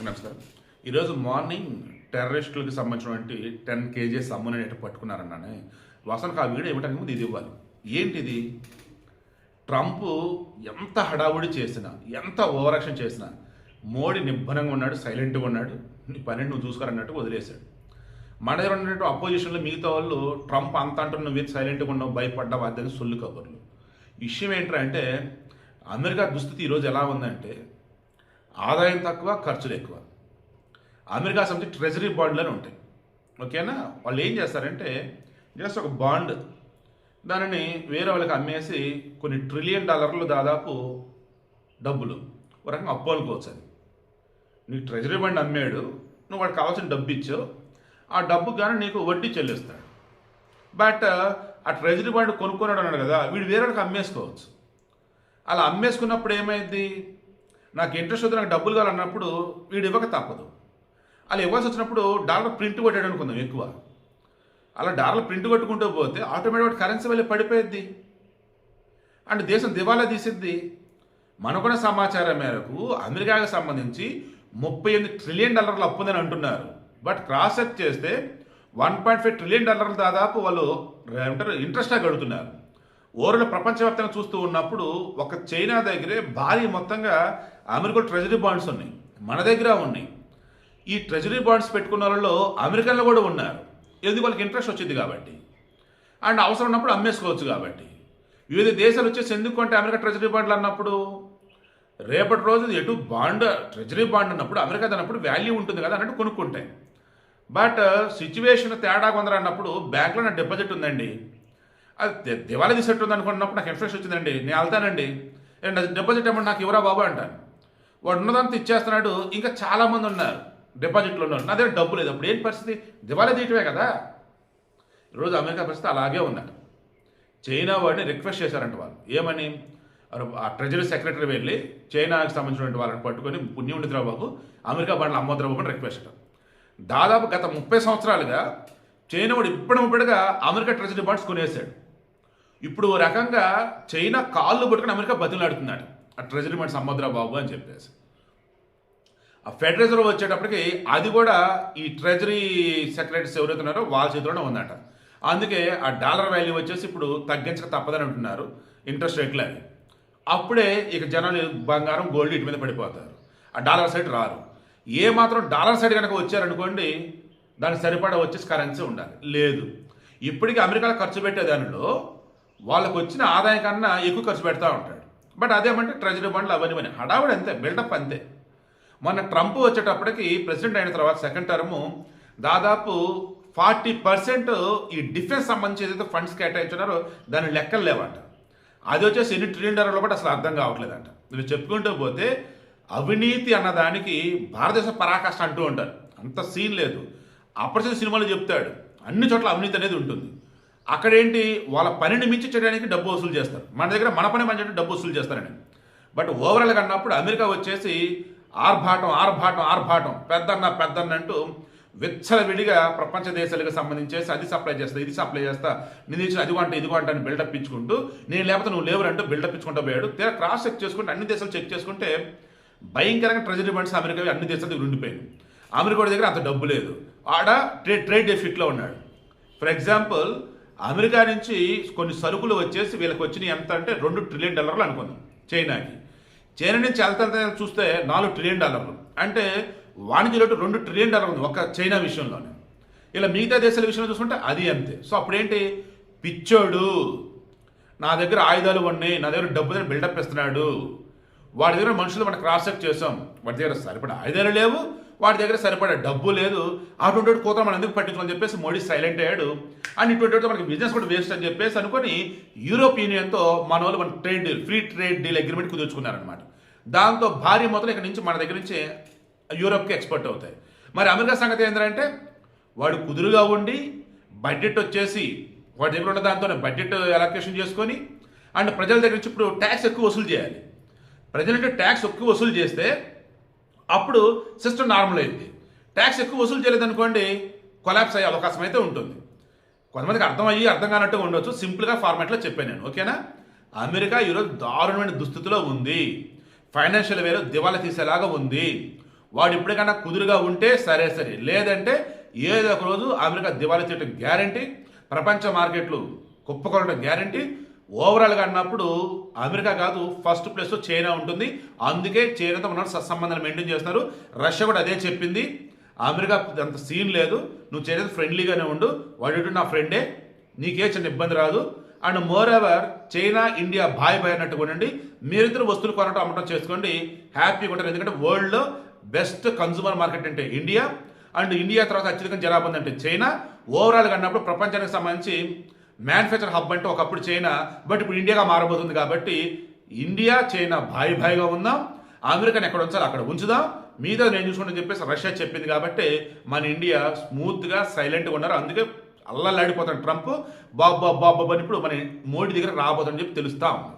అందరికీ నమస్కారం. ఈరోజు మార్నింగ్ టెర్రరిస్టులకు సంబంధించినటువంటి 10 kgs అమ్ముని అనేటి పట్టుకున్నారన్నానే వాస్తవానికి ఆ వీడియో ఏమిటనే ముందు ఇది ఇవ్వాలి. ఏంటిది? ట్రంప్ ఎంత హడావుడి చేసినా, ఎంత ఓవర్ యాక్షన్ చేసినా మోడీ నిబ్బరంగా ఉన్నాడు, సైలెంట్గా ఉన్నాడు, నీ పని నువ్వు చూసుకోరన్నట్టు వదిలేశాడు. మన దగ్గర ఉన్నటువంటి అపోజిషన్లో మిగతా వాళ్ళు ట్రంప్ అంత అంటున్న నువ్వు సైలెంట్గా ఉన్నావు, భయపడ్డావు అదని సొల్లు కబుర్లు. విషయం ఏంటంటే అమెరికా దుస్థితి ఈరోజు ఎలా ఉందంటే ఆదాయం తక్కువ, ఖర్చులు ఎక్కువ. అమెరికా సంబంధించి ట్రెజరీ బాండ్లు అని ఉంటాయి, ఓకేనా? వాళ్ళు ఏం చేస్తారంటే జస్ట్ ఒక బాండ్ దానిని వేరే వాళ్ళకి అమ్మేసి కొన్ని $1 ట్రిలియన్ దాదాపు డబ్బులు ఒక రకంగా అప్పు అనుకోవచ్చు. అది నీకు ట్రెజరీ బాండ్ అమ్మాడు, నువ్వు వాడికి కావాల్సిన డబ్బు ఇచ్చావు, ఆ డబ్బు కానీ నీకు వడ్డీ చెల్లిస్తాడు. బట్ ఆ ట్రెజరీ బాండ్ కొనుక్కున్నాడు అన్నాడు కదా, వీడు వేరే వాళ్ళకి అమ్మేసుకోవచ్చు. అలా అమ్మేసుకున్నప్పుడు ఏమైంది, నాకు ఇంట్రెస్ట్ వద్దు, నాకు డబ్బులు కావాలన్నప్పుడు వీడు ఇవ్వక తప్పదు. అలా ఇవ్వాల్సి వచ్చినప్పుడు డాలర్ ప్రింట్ కొట్టాడు అనుకుందాం ఎక్కువ. అలా డాలర్ ప్రింట్ కొట్టుకుంటూ పోతే ఆటోమేటిక్ కరెన్సీ వాల్యూ పడిపోయిద్ది అండ్ దేశం దివాలా తీసిద్ది. మనకున్న సమాచారం మేరకు అమెరికాకు సంబంధించి $38 ట్రిలియన్ అప్పు ఉందని అంటున్నారు. బట్ క్రాస్ చెక్ చేస్తే $1.5 ట్రిలియన్ దాదాపు వాళ్ళు ఏమంటారు ఇంట్రెస్ట్గా కడుతున్నారు. ఓవరాల్ ప్రపంచవ్యాప్తంగా చూస్తూ ఉన్నప్పుడు ఒక చైనా దగ్గరే భారీ మొత్తంగా అమెరికా ట్రెజరీ బాండ్స్ ఉన్నాయి, మన దగ్గర ఉన్నాయి. ఈ ట్రెజరీ బాండ్స్ పెట్టుకున్న వాళ్ళలో అమెరికన్లు కూడా ఉన్నారు. ఎందుకు? వాళ్ళకి ఇంట్రెస్ట్ వచ్చింది కాబట్టి అండ్ అవసరం ఉన్నప్పుడు అమ్మేసుకోవచ్చు కాబట్టి. వివిధ దేశాలు వచ్చేసి ఎందుకు అంటే అమెరికా ట్రెజరీ బాండ్లు అన్నప్పుడు రేపటి రోజు ఎటు బాండ్ ట్రెజరీ బాండ్ అన్నప్పుడు అమెరికా అన్నప్పుడు వాల్యూ ఉంటుంది కదా అన్నట్టు కొనుక్కుంటాయి. బట్ సిచ్యువేషన్ తేడా కొందరు అన్నప్పుడు బ్యాంక్లో నా డిపాజిట్ ఉందండి, అది దివాళా తీసేట్టుంది అనుకున్నప్పుడు నాకు ఇంట్రెస్ట్ వచ్చిందండి, నేను వెళ్తానండి, డిపాజిట్ అమౌంట్ నాకు ఇవ్వరా బాబు అంటాను. వాడు ఉన్నదంతా ఇచ్చేస్తున్నాడు, ఇంకా చాలామంది ఉన్నారు డిపాజిట్లో ఉన్నారు, నా దగ్గర డబ్బు లేదు. అప్పుడు ఏంటి పరిస్థితి? దివాళా తీయటమే కదా. ఈరోజు అమెరికా పరిస్థితి అలాగే ఉన్నట్టు. చైనా వాడిని రిక్వెస్ట్ చేశారంట వాళ్ళు, ఏమని? ఆ ట్రెజరీ సెక్రటరీ వెళ్ళి చైనాకి సంబంధించినటువంటి వాళ్ళని పట్టుకొని పుణ్యముండిద్రావు బాబు అమెరికా బాండ్లు అమ్మద్రావు బాబు అని రిక్వెస్ట్. దాదాపు గత 30 సంవత్సరాలుగా చైనా వాడు ఇప్పటిగా అమెరికా ట్రెజరీ బాండ్స్ కొనేసాడు. ఇప్పుడు ఓ రకంగా చైనా కాళ్ళు పట్టుకుని అమెరికా బతిలాడుతున్నాడు, ఆ ట్రెజరీ బాండ్స్ అమ్మద్రా బాబు అని చెప్పేసి. ఆ ఫెడరల్ రిజర్వ్ వచ్చేటప్పటికి అది కూడా ఈ ట్రెజరీ సెక్రటరీస్ ఎవరైతున్నారో వాళ్ళ చేతిలోనే ఉందట. అందుకే ఆ డాలర్ వాల్యూ వచ్చేసి ఇప్పుడు తగ్గించక తప్పదని అంటున్నారు, ఇంట్రెస్ట్ రేట్లు అని. అప్పుడే ఇక జనాలు బంగారం గోల్డ్ ఇటు మీద పడిపోతారు, ఆ డాలర్ సైడ్ రారు. ఏ మాత్రం డాలర్ సైడ్ కనుక వచ్చారనుకోండి దానికి సరిపడా వచ్చేసి కరెన్సీ ఉండాలి. లేదు, ఇప్పటికీ అమెరికాలో ఖర్చు పెట్టే దానిలో వాళ్ళకు వచ్చిన ఆదాయం కన్నా ఎక్కువ ఖర్చు పెడతా ఉంటాడు. బట్ అదేమంటే ట్రెజరీ బాండ్లు అవన్నీ హడావుడి అంతే, బిల్డప్ అంతే. మొన్న ట్రంప్ వచ్చేటప్పటికి ప్రెసిడెంట్ అయిన తర్వాత సెకండ్ టర్ము దాదాపు 40% ఈ డిఫెన్స్ సంబంధించి ఏదైతే ఫండ్స్ కేటాయించున్నారో దాని లెక్కలు లేవంట. అది వచ్చేసి $8 ట్రిలియన్ కూడా అసలు అర్థం కావట్లేదంట. మీరు చెప్పుకుంటూ పోతే అవినీతి అన్నదానికి భారతదేశ పరాకాష్ట అంటూ ఉంటారు, అంత సీన్ లేదు. అప్పటి సినిమాలు చెప్తాడు అన్ని చోట్ల అవినీతి అనేది ఉంటుంది. అక్కడేంటి వాళ్ళ పనిని మించి చేయడానికి డబ్బు వసూలు చేస్తారు, మన దగ్గర మన పని మంచి డబ్బు వసూలు చేస్తారని. బట్ ఓవరాల్గా అన్నప్పుడు అమెరికా వచ్చేసి ఆర్భాటం పెద్దన్న అంటూ విచ్చలవిడిగా ప్రపంచ దేశాలకు సంబంధించేసి అది సప్లై చేస్తా, ఇది సప్లై చేస్తా, నేను ఇచ్చిన ఇదిగో అంట అని బిల్డప్ ఇచ్చుకుంటూ, నేను లేకపోతే నువ్వు లేవరంటూ బిల్డప్ ఇచ్చుకుంటూ పోయాడు. తీరా క్రాస్ చెక్ చేసుకుంటే అన్ని దేశాలు చెక్ చేసుకుంటే భయంకరంగా ట్రెజరీ బాండ్స్ అమెరికా అన్ని దేశాల దగ్గర ఉండిపోయింది. అమెరికా దగ్గర అంత డబ్బు లేదు, ఆడ ట్రేడ్ డెఫిట్లో ఉన్నాడు. ఫర్ ఎగ్జాంపుల్ అమెరికా నుంచి కొన్ని సరుకులు వచ్చేసి వీళ్ళకి వచ్చినాయి ఎంత అంటే $2 ట్రిలియన్ అనుకుందాం చైనాకి. చైనా నుంచి వెళ్తా చూస్తే $4 ట్రిలియన్, అంటే వాణిజ్య లోటు $2 ట్రిలియన్ ఉంది ఒక చైనా విషయంలోనే. ఇలా మిగతా దేశాల విషయంలో చూసుకుంటే అది అంతే. సో అప్పుడేంటి, పిచ్చోడు నా దగ్గర ఆయుధాలు ఉన్నాయి, నా దగ్గర డబ్బు దగ్గర బిల్డప్ ఇస్తున్నాడు, వాడి దగ్గర మనుషులు మనం క్రాస్ చెక్ చేసాం, వాడి దగ్గర సరిపడా ఆయుధాలు లేవు, వాడి దగ్గర సరిపడా డబ్బు లేదు, అటువంటి కూతురు మనం ఎందుకు పట్టించుకోని చెప్పేసి మోడీ సైలెంట్ అయ్యాడు. అండ్ ఇటువంటి మనకి బిజినెస్ కూడా వేస్ట్ అని చెప్పేసి అనుకుని యూరోపియన్ యూనియన్తో మన వాళ్ళు మన trade deal, free trade deal agreement కుదుర్చుకున్నారనమాట. దాంతో భారీ మొత్తం ఇక్కడ నుంచి మన దగ్గర నుంచి యూరోప్కి ఎక్స్పోర్ట్ అవుతాయి. మరి అమెరికా సంగతి ఏంటంటే వాడు కుదురుగా ఉండి బడ్జెట్ వచ్చేసి వాడి దగ్గర ఉన్న దాంతోనే బడ్జెట్ అలొకేషన్ చేసుకొని అండ్ ప్రజల దగ్గర నుంచి ఇప్పుడు ట్యాక్స్ ఎక్కువ వసూలు చేయాలి. ప్రజలంటే ట్యాక్స్ ఎక్కువ వసూలు చేస్తే అప్పుడు సిస్టమ్ నార్మల్ అయింది. ట్యాక్స్ ఎక్కువ వసూలు చేయలేదనుకోండి కొలాప్స్ అయ్యే అవకాశం అయితే ఉంటుంది. కొంతమందికి అర్థం కానట్టుగా ఉండొచ్చు, సింపుల్గా ఫార్మాట్లో చెప్పాను నేను, ఓకేనా? అమెరికా ఈరోజు దారుణమైన దుస్థితిలో ఉంది, ఫైనాన్షియల్ వేలో దివాలా తీసేలాగా ఉంది. వాడు ఇప్పటికైనా కుదురుగా ఉంటే సరే సరే, లేదంటే ఏదో ఒక రోజు అమెరికా దివాళీ చేయడం గ్యారంటీ, ప్రపంచ మార్కెట్లు కుప్పకొనడం గ్యారంటీ. ఓవరాల్గా అన్నప్పుడు అమెరికా కాదు, ఫస్ట్ ప్లేస్లో చైనా ఉంటుంది. అందుకే చైనాతో మన సత్సంబంధాలు మెయింటైన్ చేస్తున్నారు. రష్యా కూడా అదే చెప్పింది, అమెరికా అంత సీన్ లేదు, నువ్వు చైనాతో ఫ్రెండ్లీగానే ఉండు, వాడు నా ఫ్రెండే, నీకే చిన్న ఇబ్బంది రాదు. And moreover China India bhai bhai అన్నట్టుగా ఉండండి. మీరిద్దరు వస్తువులు కొనటం అమ్మటం చేసుకోండి, హ్యాపీగా ఉంటారు. ఎందుకంటే వరల్డ్లో బెస్ట్ కన్సూమర్ మార్కెట్ అంటే ఇండియా, అండ్ ఇండియా తర్వాత అత్యధిక జనాభా అంటే చైనా. ఓవరాల్గా అన్నప్పుడు ప్రపంచానికి సంబంధించి మ్యానుఫ్యాక్చర్ హబ్ అంటే ఒకప్పుడు చైనా, బట్ ఇప్పుడు ఇండియాగా మారబోతుంది. కాబట్టి ఇండియా చైనా భాయ్ భాయిగా ఉందాం, అమెరికాని ఎక్కడ ఉంచాలో అక్కడ ఉంచుదాం, మీద నేను చూసుకుంటని చెప్పేసి రష్యా చెప్పింది. కాబట్టి మన ఇండియా స్మూత్గా సైలెంట్గా ఉన్నారు. అందుకే అల్లలాడిపోతాడు ట్రంప్, బాబు బాబు బాబు అని ఇప్పుడు మన మోడీ దగ్గర రాబోతుందని చెప్పి తెలుస్తా ఉంది.